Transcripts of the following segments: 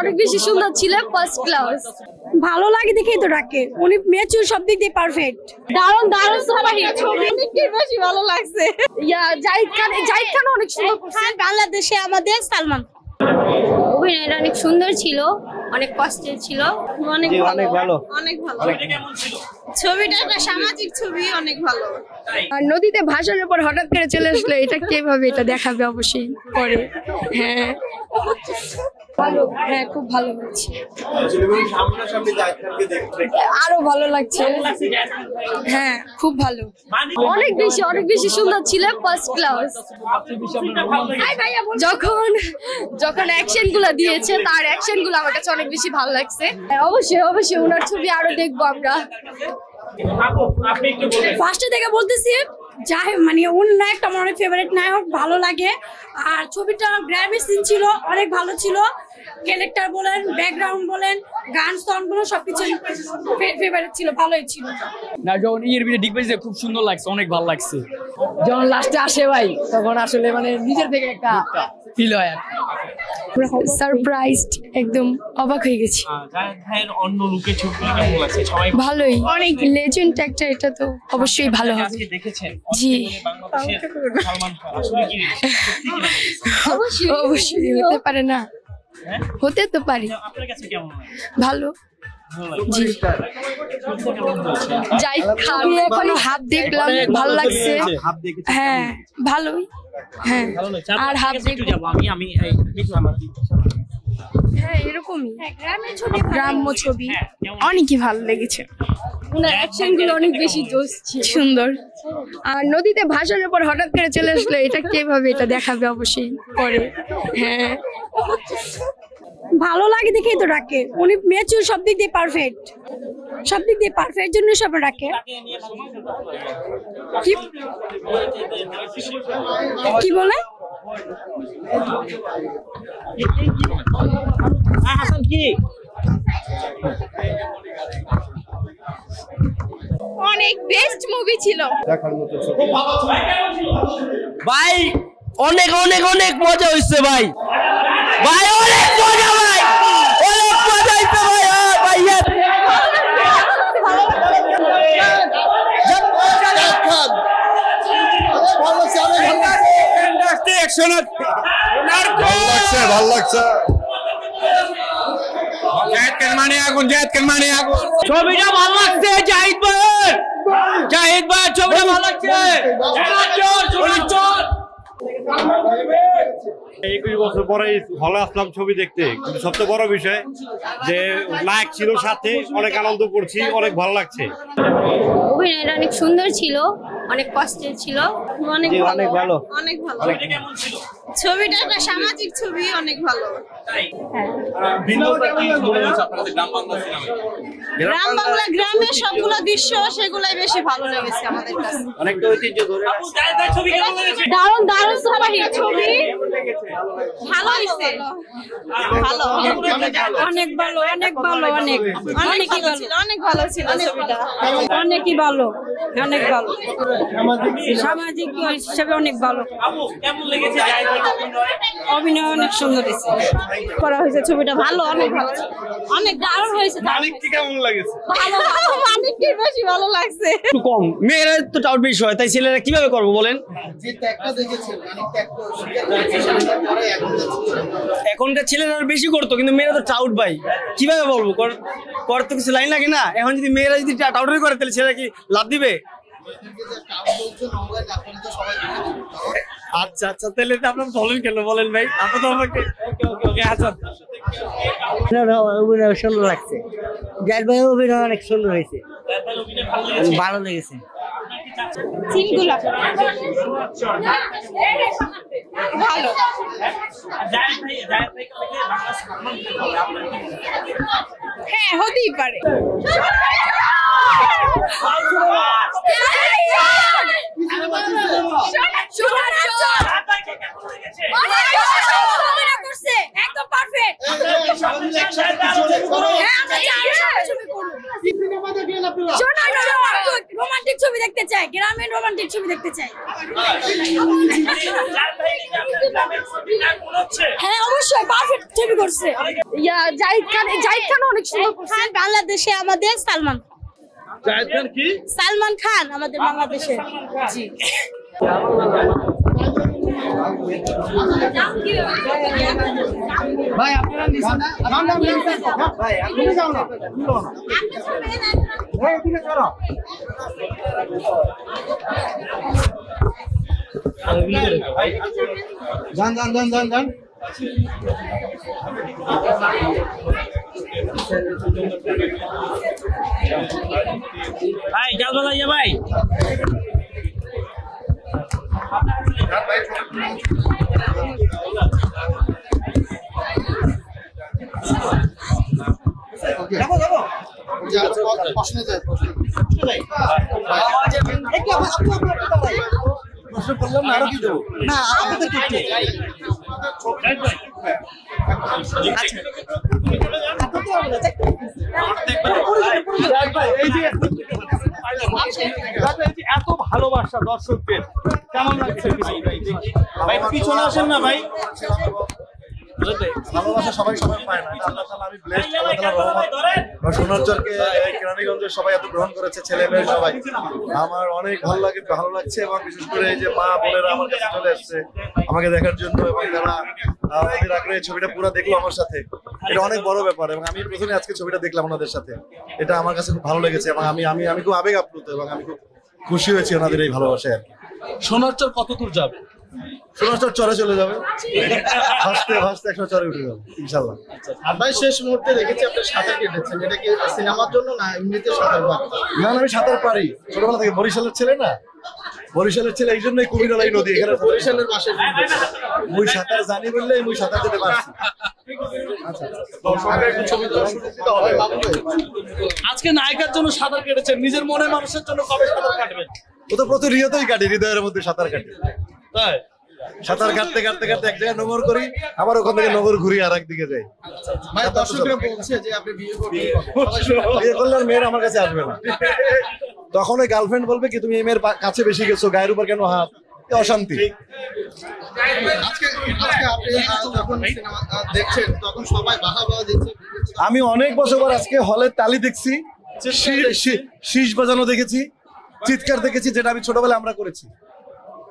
অনেক বেশি সুন্দর ছিল, ফার্স্ট ক্লাস। ভালো লাগে দেখেই তো ডাকে, উনি ম্যাচিউর সব দিক দিয়ে পারফেক্ট। দারুণ দারুণ সুপারহিট ছবি, অনেক বেশি ভালো লাগছে। জাহিদ খান অনেক সুন্দর করছে। বাংলাদেশে আমাদের সালমান অভিনয়টা অনেক সুন্দর ছিল, অনেক কষ্টের ছিল, অনেক ভালো। ছবিটা একটা সামাজিক ছবি, অনেক ভালো। আর নদীতে ভাসানোর পর হঠাৎ করে চলে আসলো, এটা কিভাবে এটা দেখাবে অবশ্যই পরে। হ্যাঁ ভালো, হ্যাঁ খুব ভালো হয়েছে, আরো ভালো লাগছে। হ্যাঁ খুব ভালো, অনেক বেশি সুন্দর ছিল, ফার্স্ট ক্লাস। যখন অ্যাকশন গুলা দিয়েছে, তার অ্যাকশন গুলো আমার কাছে অনেক বেশি ভালো লাগছে। অবশ্যই ওনার ছবি আরো দেখবো আমরা। ফার্স্টে থেকে বলতেছি যাই মানে ওর নায়কটা আমার অনেক ফেভারিট নায়ক, ভালো লাগে। আর ছবিটা গ্রামের সিন ছিল, অনেক ভালো ছিল। ক্যারেক্টার বলেন, ব্যাকগ্রাউন্ড বলেন, গান সং গুলো সবকিছু ফেভারিট ছিল, ভালোই ছিল। না যখন ইয়ের ভিতরে ডিগ পেয়েছে খুব সুন্দর লাগছে, অনেক ভালো লাগছে। যখন লাস্টে আসে ভাই, তখন আসলে মানে নিজের থেকে একটা ফিল হয় আর সারপ্রাইজড, একদম অবাক হয়ে গেছি। ভালোই, অনেক লেজেন্ড একটা, এটা তো অবশ্যই ভালো হবে। জি অবশ্যই হতে পারে না, হতে তো পারি। ভালো, জি জাহিদ খান এখনো হাফ দেখলাম, ভালো লাগছে। হ্যাঁ ভালোই, হ্যাঁ আর হাফ দেখবো হ্যাঁ এরকমই গ্রাম্য ছবি অনেকই ভালো লেগেছে। ওনার অ্যাকশন গুলো অনেক বেশি জোশ ছিল, সুন্দর। আর নদীতে ভাসানোর পর হঠাৎ করে চলে আসলো, এটা কিভাবে এটা দেখাবে অবশ্যই পরে। হ্যাঁ ভালো লাগে দেখেই তো ডাকে, উনি ম্যাচিউর সব দিক দিয়ে পারফেক্ট, সব দিক দিয়ে পারফেক্ট জন্য সব ডাকে। কি বলে অনেক বেস্ট মুভি ছিল, ভাই অনেক অনেক অনেক মজা হয়েছে ভাই, ভাই অনেক মজা, ভাই অনেক মজা হয়েছে ভাই। ভালো লাগছে। ছবিটা ভালো লাগছে, জাহিদ ভাই ছবিটা ভালো লাগছে। 21 বছর পরে হলে আসলাম ছবি দেখতে, কিন্তু সবচেয়ে বড় বিষয় যে নায়ক ছিল সাথে, অনেক আনন্দ করছি, অনেক ভালো লাগছে। অভিনয়টা অনেক সুন্দর ছিল, অনেক কষ্টের ছিল, অনেক ভালো। ছবিটা একটা সামাজিক ছবি, অনেক ভালো। গ্রাম বাংলা, গ্রামের সবগুলো দৃশ্য সেগুলাই বেশি ভালো লেগেছে আমাদের কাছে। অনেকটা ঐতিহ্য ধরে দারুণ দারুণ সুপারহিট ছবি, ভালো হয়েছে, ভালো, অনেক ভালো, অনেক ভালো, অনেক ভালো ছিল, অনেক ভালো ছিল ছবিটা, অনেকই ভালো, অনেক ভালো, সামাজিক হিসাবে অনেক ভালো। অভিনয় অনেক সুন্দর করা হয়েছে, ছবিটা ভালো, অনেক ভালো, অনেক দারুণ হয়েছে। কেমন লাগছে? অনেকই বেশি ভালো লাগছে। একটু কম, মেয়েরা তো টাউট বেশি হয়, তাই ছেলেরা কিভাবে করবো বলেন? এখনকার ছেলেরা বেশি করতো, কিন্তু মেয়েরা তো টাউট ভাই, কিভাবে বলবো, কর তো কিছু লাইন লাগে না। এখন যদি মেয়েরা যদি টাউটারি করে, তাহলে ছেলেরা কি লাভ দিবে? আচ্ছা আচ্ছা, তাহলে আপনার বলেন কেন, বলেন ভাই, আপনি তো আমাকে আচ্ছা। অভিনয় সুন্দর লাগছে, জাহিদ ভাই অভিনয় অনেক সুন্দর হয়েছে, ভালো লেগেছে। ভালো, হ্যাঁ হতেই পারে। একদম পারফেক্ট, রোমান্টিক ছবি দেখতে চাই, গ্রামের রোমান্টিক ছবি দেখতে চাই। হ্যাঁ অবশ্যই পারফেক্ট ছবি করছে। জাহিদ খান অনেক সুন্দর করছে। বাংলাদেশে আমাদের সালমান জাহিদ খান কি সালমান খান আমাদের বাংলাদেশে। জি ভাই আপনারা নিছেন না ভাই আপনি যাও না যান যান যান যান যান ভাই গাল বাজাইয়া ভাই প্রশ্ন করলাম না আরো কি দেবো না এত ভালোবাসা দর্শকদের কেমন লাগছে ভাই পিছনে আসেন না ভাই ভালোবাসা সবাই সবাই পায় না আল্লাহ তাআলা আমি ব্লেসড আল্লাহ তাআলা রহমত সোনারচরকে কেরানীগঞ্জের সবাই এত গ্রহণ করেছে ছেলে মেয়ে সবাই আমার অনেক ভালো লাগছে এবং বিশেষ করে এই যে মা বোনেরা আমার কাছে চলে আসছে আমাকে দেখার জন্য এবং তারা আমাদের আগ্রহে ছবিটা পুরো দেখলো আমার সাথে এটা অনেক বড় ব্যাপার এবং আমি প্রথমে আজকে ছবিটা দেখলাম ওনাদের সাথে এটা আমার কাছে খুব ভালো লেগেছে এবং আমি খুব আবেগ আপ্লুত এবং আমি খুব খুশি হয়েছি ওনাদের এই ভালোবাসায় আর কি সোনারচর কত দূর যাবে সোনারচর চরে চলে যাবে ভাসতে ভাসতে 100 চরে উঠে যাবে ইনশাআল্লাহ আর ভাই শেষ মুহূর্তে দেখেছি আপনি সাঁতার কেটেছেন এটা কি সিনেমার জন্য না এমনিতে সাঁতার পারেন না আমি সাঁতার পারি ছোটবেলা থেকে বরিশালের ছেলে না বরিশালের ছেলে এই জন্যই কুমিরালাই নদী এখানে বরিশালের পাশে মুই সাঁতার জানি বললে মুই সাঁতার যেতে পারছি দর্শকরা একটু ছবি তোলা শুরু দিতে হবে আজকে নায়িকার জন্য সাঁতার কেটেছেন নিজের মনে মানুষের জন্য কবে সাঁতার কাটবেন ও তো প্রতি রিয়তেই কাটে হৃদয়ের মধ্যে সাঁতার কাটে তাই সাঁতার কাটতে কাটতে কাটতে এক জায়গায় নগর করি আবার ওখান থেকে নগর ঘুরি আর একদিকে যাই ভাই দর্শকরা বলছে যে আপনি বিয়ে করবেন বিয়ে করলে আর মেয়ের আমার কাছে আসবে না তখন ওই গার্লফ্রেন্ড বলবে কি তুমি এই মেয়ের কাছে বেশি গেছো গায়ের উপর কেন হাত এ অশান্তি আজকে আপনি যখন সিনেমা দেখছেন তখন সবাই বাহাবা দিচ্ছে আমি অনেক বছর পর আজকে হলে তালি দেখছি শীষ বাজানো দেখেছি চিৎকার দেখেছি যেটা আমি ছোটবেলায় আমরা করেছি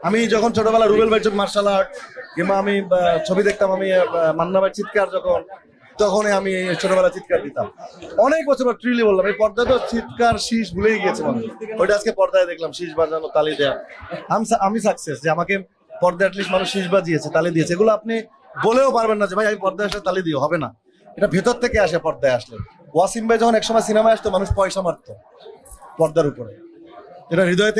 আমি যখন ছোটবেলা রুবেল ভাই মার্শাল আর্ট কিংবা আমি ছবি দেখতাম আমি মান্না ভাই চিৎকার তখনই আমি ছোটবেলা চিৎকার দিতাম অনেক বছর পর ট্রিলি বললাম এই পর্দায় তো চিৎকার শীষ ভুলেই গিয়েছে মানুষ ওইটা আজকে পর্দায় দেখলাম শীষ বাজানো তালি দেয়া আমি সাকসেস যে আমাকে পর্দায় অ্যাটলিস্ট মানুষ শীষ বাজিয়েছে তালি দিয়েছে এগুলো আপনি বলেও পারবেন না যে ভাই আমি পর্দায় আসলে তালি দিও হবে না এটা ভেতর থেকে আসে পর্দায় আসলে ওয়াসিম ভাই যখন একসময় সিনেমায় আসতো মানুষ পয়সা মারতো পর্দার উপরে এটা হৃদয় থেকে